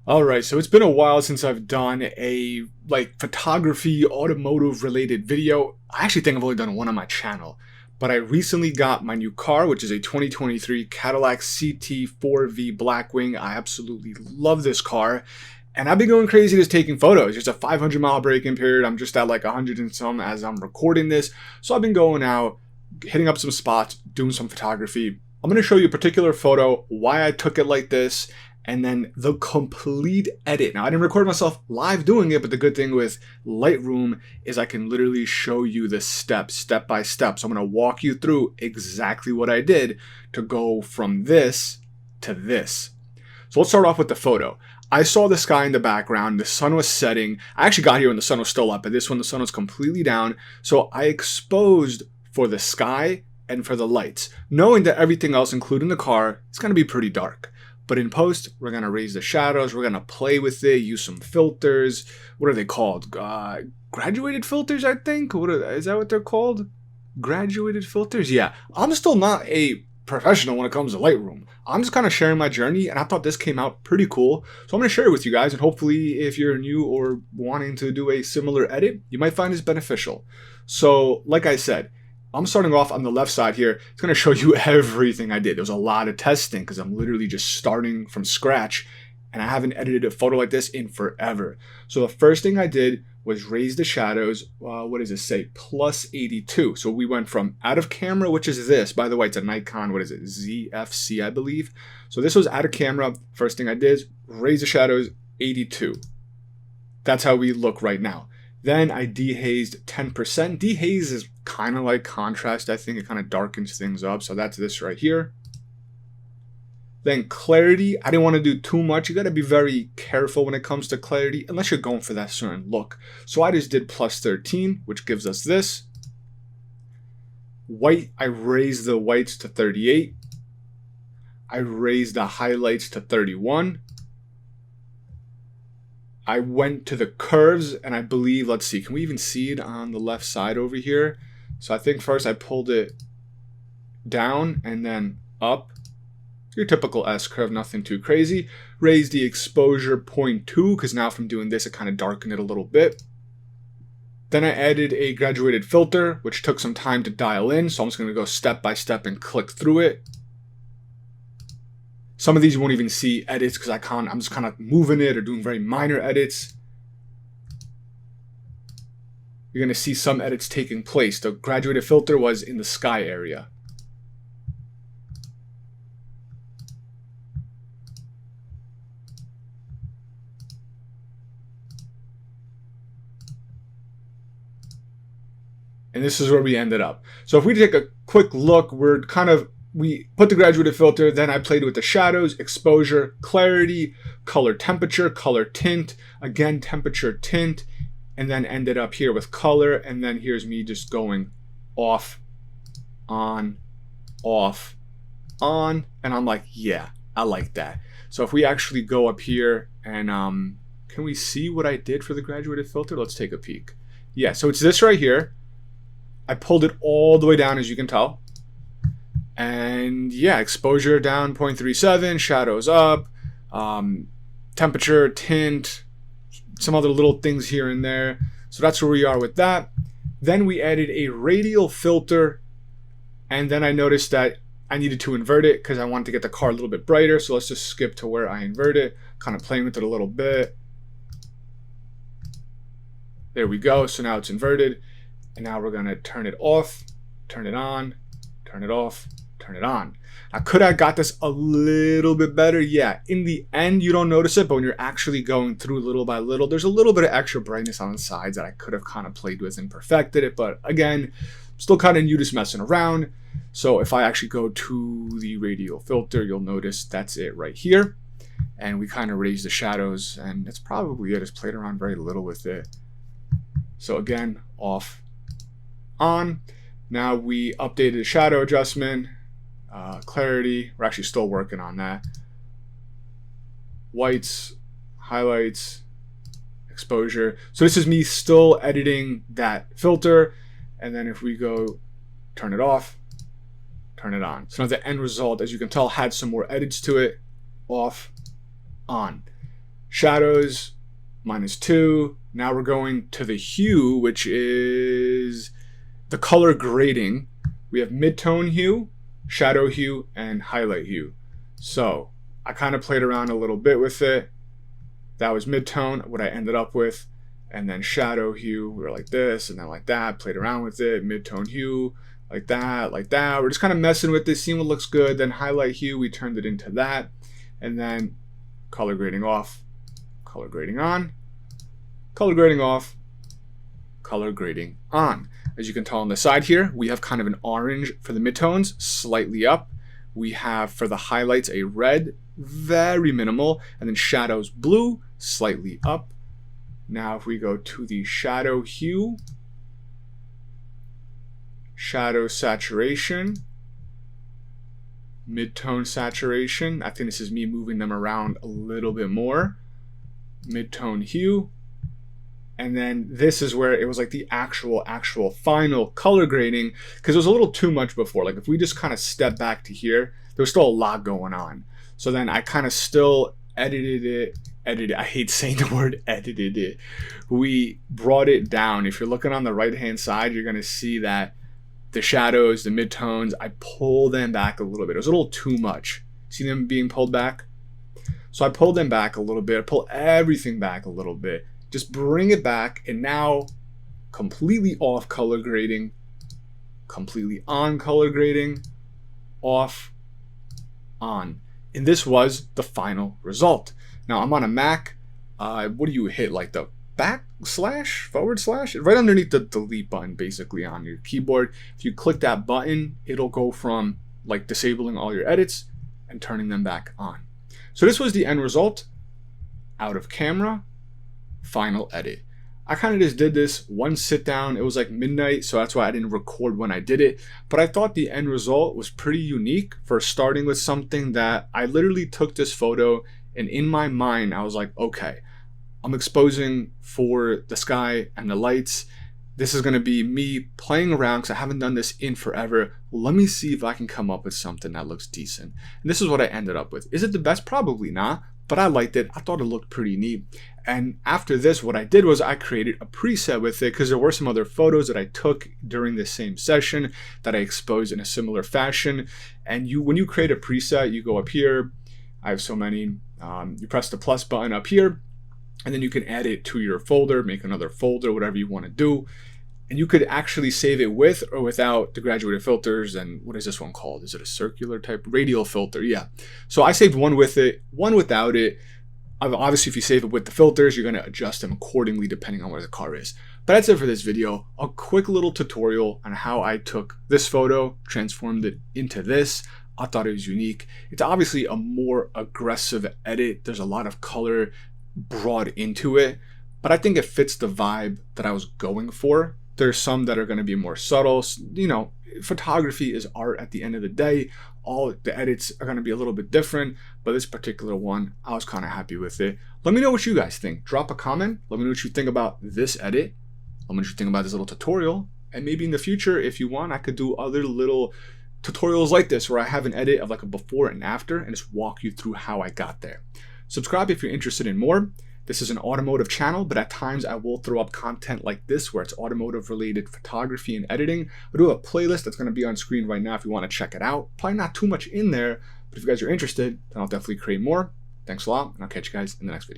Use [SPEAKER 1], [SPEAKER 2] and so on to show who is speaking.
[SPEAKER 1] Alright, so it's been a while since I've done a photography, automotive related video. I actually think I've only done one on my channel. But I recently got my new car, which is a 2023 Cadillac CT4V Blackwing. I absolutely love this car. And I've been going crazy just taking photos. There's a 500-mile break-in period. I'm just at like 100 and some as I'm recording this. So I've been going out, hitting up some spots, doing some photography. I'm going to show you a particular photo, why I took it like this, and then the complete edit. Now, I didn't record myself live doing it, but the good thing with Lightroom is I can literally show you the steps, step by step. So I'm going to walk you through exactly what I did to go from this to this. So let's start off with the photo. I saw the sky in the background. The sun was setting. I actually got here when the sun was still up, but this one, the sun was completely down. So I exposed for the sky and for the lights, knowing that everything else, including the car, is going to be pretty dark. But in post, we're going to raise the shadows. We're going to play with it, use some filters. What are they called? Graduated filters, I think? Is that what they're called? Graduated filters? Yeah. I'm still not a professional when it comes to Lightroom. I'm just kind of sharing my journey, and I thought this came out pretty cool. So I'm going to share it with you guys, and hopefully if you're new or wanting to do a similar edit, you might find this beneficial. So like I said, I'm starting off on the left side here. It's going to show you everything I did. There was a lot of testing because I'm literally just starting from scratch, and I haven't edited a photo like this in forever. So the first thing I did was raise the shadows. What does it say? Plus 82. So we went from out of camera, which is this. By the way, it's a Nikon, what is it? ZFC, I believe. So this was out of camera. First thing I did is raise the shadows 82. That's how we look right now. Then I dehazed 10%. Dehaze is kind of like contrast. I think it kind of darkens things up. So that's this right here. Then clarity. I didn't want to do too much. You got to be very careful when it comes to clarity, unless you're going for that certain look. So I just did plus 13, which gives us this. White, I raised the whites to 38. I raised the highlights to 31. I went to the curves, and I believe, let's see, can we even see it on the left side over here? So I think first I pulled it down and then up. Your typical S curve, nothing too crazy. Raised the exposure 0.2, because now from doing this, it kind of darkened it a little bit. Then I added a graduated filter, which took some time to dial in. So I'm just going to go step by step and click through it. Some of these you won't even see edits because I'm just kind of moving it or doing very minor edits. You're going to see some edits taking place. The graduated filter was in the sky area. And this is where we ended up. So if we take a quick look, we put the graduated filter, then I played with the shadows, exposure, clarity, color temperature, color tint, again temperature, tint, and then ended up here with color, and then here's me just going off, on, and I'm like, yeah, I like that. So if we actually go up here and can we see what I did for the graduated filter? Let's take a peek. Yeah, so it's this right here. I pulled it all the way down, as you can tell. And yeah, exposure down 0.37, shadows up, temperature, tint, some other little things here and there. So that's where we are with that. Then we added a radial filter, and then I noticed that I needed to invert it because I wanted to get the car a little bit brighter. So let's just skip to where I invert it, kind of playing with it a little bit. There we go. So now it's inverted. And now we're going to turn it off, turn it on, turn it off, turn it on. Now, could I got this a little bit better? Yeah. In the end, you don't notice it, but when you're actually going through little by little, there's a little bit of extra brightness on the sides that I could have kind of played with and perfected it. But again, still kind of new, just messing around. So if I actually go to the radial filter, you'll notice that's it right here. And we kind of raise the shadows, and that's probably it. Just played around very little with it. So again, off, on. Now we updated the shadow adjustment, clarity. We're actually still working on that. Whites, highlights, exposure. So this is me still editing that filter. And then if we go turn it off, turn it on. So now the end result, as you can tell, had some more edits to it. Off, on. Shadows, -2. Now we're going to the hue, which is the color grading. We have mid-tone hue, shadow hue, and highlight hue. So I kind of played around a little bit with it. That was mid-tone, what I ended up with. And then shadow hue, we were like this, and then like that, played around with it. Mid-tone hue, like that, like that. We're just kind of messing with this, seeing what looks good. Then highlight hue, we turned it into that. And then color grading off, color grading on, color grading off, color grading on. As you can tell on the side here, we have kind of an orange for the midtones, slightly up. We have for the highlights a red, very minimal, and then shadows blue, slightly up. Now if we go to the shadow hue, shadow saturation, mid-tone saturation, I think this is me moving them around a little bit more, mid-tone hue, and then this is where it was like the actual final color grading, because it was a little too much before. Like if we just kind of step back to here, there was still a lot going on. So then I kind of still edited it, I hate saying the word edited it. We brought it down. If you're looking on the right hand side, you're going to see that the shadows, the midtones, I pulled them back a little bit. It was a little too much. See them being pulled back? So I pulled them back a little bit. I pulled everything back a little bit. Just bring it back, and now completely off color grading, completely on color grading, off, on. And this was the final result. Now I'm on a Mac. What do you hit? Like the backslash, forward slash? Right underneath the delete button, basically on your keyboard. If you click that button, it'll go from like disabling all your edits and turning them back on. So this was the end result. Out of camera, final edit. I kind of just did this one sit down. It was like midnight, so that's why I didn't record when I did it. But I thought the end result was pretty unique for starting with something that I literally took this photo, and in my mind, I was like, okay, I'm exposing for the sky and the lights. This is going to be me playing around because I haven't done this in forever. Let me see if I can come up with something that looks decent. And this is what I ended up with. Is it the best? Probably not. But I liked it. I thought it looked pretty neat. And after this, what I did was I created a preset with it because there were some other photos that I took during the same session that I exposed in a similar fashion. And when you create a preset, you go up here. I have so many. You press the plus button up here, and then you can add it to your folder, make another folder, whatever you want to do. And you could actually save it with or without the graduated filters. And what is this one called? Is it a circular type? Radial filter, yeah. So I saved one with it, one without it. Obviously, if you save it with the filters, you're going to adjust them accordingly depending on where the car is. But that's it for this video. A quick little tutorial on how I took this photo, transformed it into this. I thought it was unique. It's obviously a more aggressive edit. There's a lot of color brought into it, but I think it fits the vibe that I was going for. There's some that are going to be more subtle. You know, photography is art at the end of the day. All the edits are going to be a little bit different, but this particular one, I was kind of happy with it. Let me know what you guys think. Drop a comment. Let me know what you think about this edit. Let me know what you think about this little tutorial. And maybe in the future, if you want, I could do other little tutorials like this where I have an edit of like a before and after and just walk you through how I got there. Subscribe if you're interested in more. This is an automotive channel, but at times I will throw up content like this where it's automotive related photography and editing. I do have a playlist that's going to be on screen right now if you want to check it out. Probably not too much in there, but if you guys are interested, then I'll definitely create more. Thanks a lot, and I'll catch you guys in the next video.